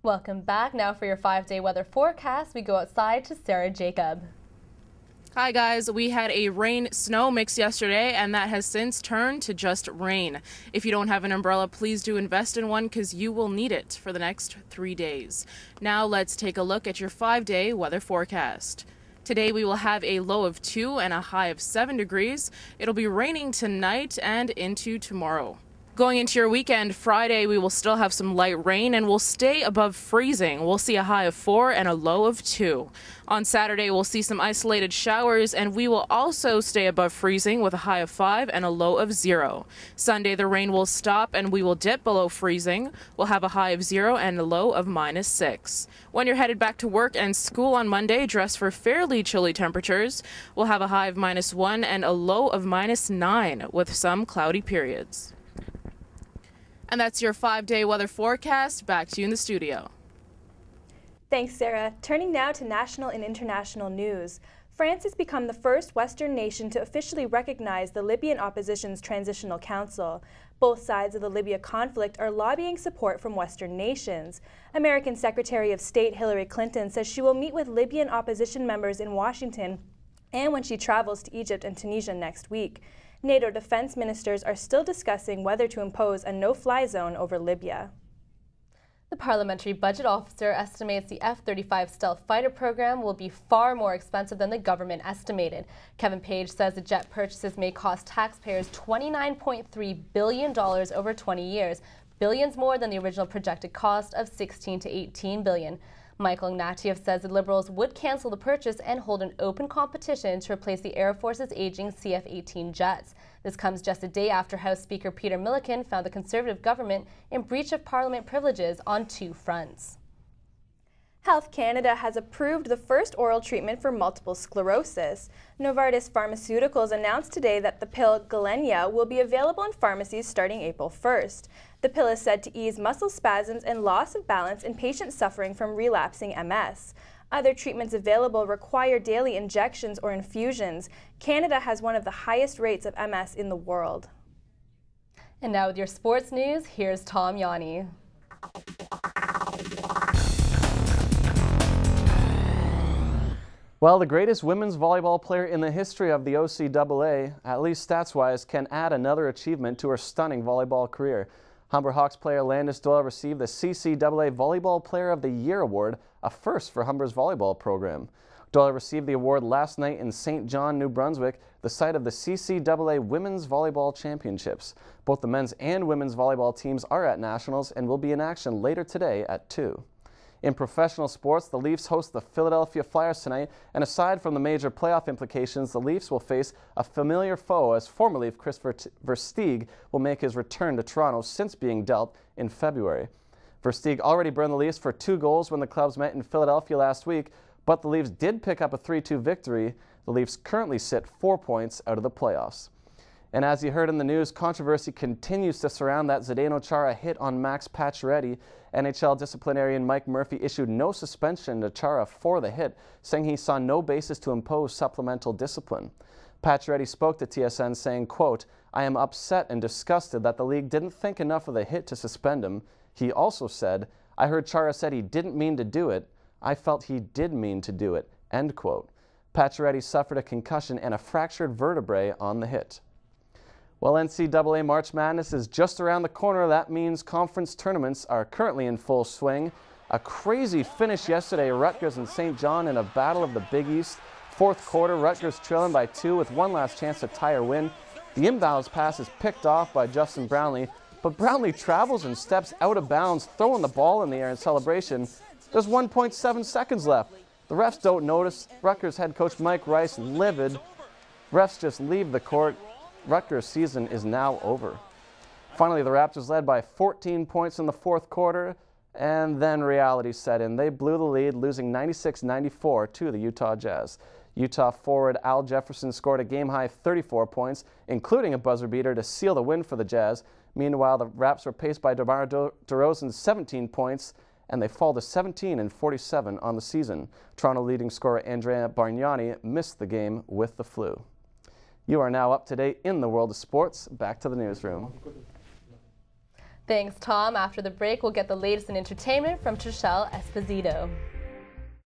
Welcome back. Now for your 5-day weather forecast, we go outside to Sarah Jacob. Hi guys, we had a rain-snow mix yesterday and that has since turned to just rain. If you don't have an umbrella, please do invest in one because you will need it for the next 3 days. Now let's take a look at your 5-day weather forecast. Today we will have a low of 2 and a high of 7 degrees. It'll be raining tonight and into tomorrow. Going into your weekend, Friday, we will still have some light rain and we'll stay above freezing. We'll see a high of 4 and a low of 2. On Saturday, we'll see some isolated showers and we will also stay above freezing with a high of 5 and a low of 0. Sunday, the rain will stop and we will dip below freezing. We'll have a high of 0 and a low of -6. When you're headed back to work and school on Monday, dress for fairly chilly temperatures. We'll have a high of -1 and a low of -9 with some cloudy periods. And that's your 5-day weather forecast. Back to you in the studio. Thanks, Sarah. Turning now to national and international news. France has become the first Western nation to officially recognize the Libyan opposition's transitional council. Both sides of the Libya conflict are lobbying support from Western nations. American Secretary of State Hillary Clinton says she will meet with Libyan opposition members in Washington and when she travels to Egypt and Tunisia next week. NATO defense ministers are still discussing whether to impose a no-fly zone over Libya. The Parliamentary Budget Officer estimates the F-35 stealth fighter program will be far more expensive than the government estimated. Kevin Page says the jet purchases may cost taxpayers $29.3 billion over 20 years, billions more than the original projected cost of $16 to $18 billion. Michael Ignatieff says the Liberals would cancel the purchase and hold an open competition to replace the Air Force's aging CF-18 jets. This comes just a day after House Speaker Peter Milliken found the Conservative government in breach of Parliament privileges on 2 fronts. Health Canada has approved the first oral treatment for multiple sclerosis. Novartis Pharmaceuticals announced today that the pill Gilenya will be available in pharmacies starting April 1st. The pill is said to ease muscle spasms and loss of balance in patients suffering from relapsing MS. Other treatments available require daily injections or infusions. Canada has one of the highest rates of MS in the world. And now with your sports news, here's Tom Yanni. Well, the greatest women's volleyball player in the history of the OCAA, at least stats-wise, can add another achievement to her stunning volleyball career. Humber Hawks player Landis Doyle received the CCAA Volleyball Player of the Year award, a first for Humber's volleyball program. Doyle received the award last night in St. John, New Brunswick, the site of the CCAA Women's Volleyball Championships. Both the men's and women's volleyball teams are at nationals and will be in action later today at 2. In professional sports, the Leafs host the Philadelphia Flyers tonight, and aside from the major playoff implications, the Leafs will face a familiar foe as former Leaf Chris Versteeg will make his return to Toronto since being dealt in February. Versteeg already burned the Leafs for 2 goals when the clubs met in Philadelphia last week, but the Leafs did pick up a 3-2 victory. The Leafs currently sit 4 points out of the playoffs. And as you heard in the news, controversy continues to surround that Zdeno Chara hit on Max Pacioretty. NHL disciplinarian Mike Murphy issued no suspension to Chara for the hit, saying he saw no basis to impose supplemental discipline. Pacioretty spoke to TSN saying, quote, "I am upset and disgusted that the league didn't think enough of the hit to suspend him." He also said, "I heard Chara said he didn't mean to do it. I felt he did mean to do it," end quote. Pacioretty suffered a concussion and a fractured vertebrae on the hit. Well, NCAA March Madness is just around the corner. That means conference tournaments are currently in full swing. A crazy finish yesterday, Rutgers and St. John in a battle of the Big East. Fourth quarter, Rutgers trailing by 2 with one last chance to tie or win. The inbounds pass is picked off by Justin Brownlee, but Brownlee travels and steps out of bounds, throwing the ball in the air in celebration. There's 1.7 seconds left. The refs don't notice. Rutgers head coach Mike Rice livid. Refs just leave the court. Rutgers' season is now over. Finally, the Raptors led by 14 points in the fourth quarter, and then reality set in. They blew the lead, losing 96-94 to the Utah Jazz. Utah forward Al Jefferson scored a game-high 34 points, including a buzzer beater to seal the win for the Jazz. Meanwhile, the Raps were paced by DeMar DeRozan's 17 points, and they fall to 17-47 on the season. Toronto leading scorer Andrea Bargnani missed the game with the flu. You are now up to date in the world of sports. Back to the newsroom. Thanks, Tom. After the break, we'll get the latest in entertainment from Trishelle Esposito.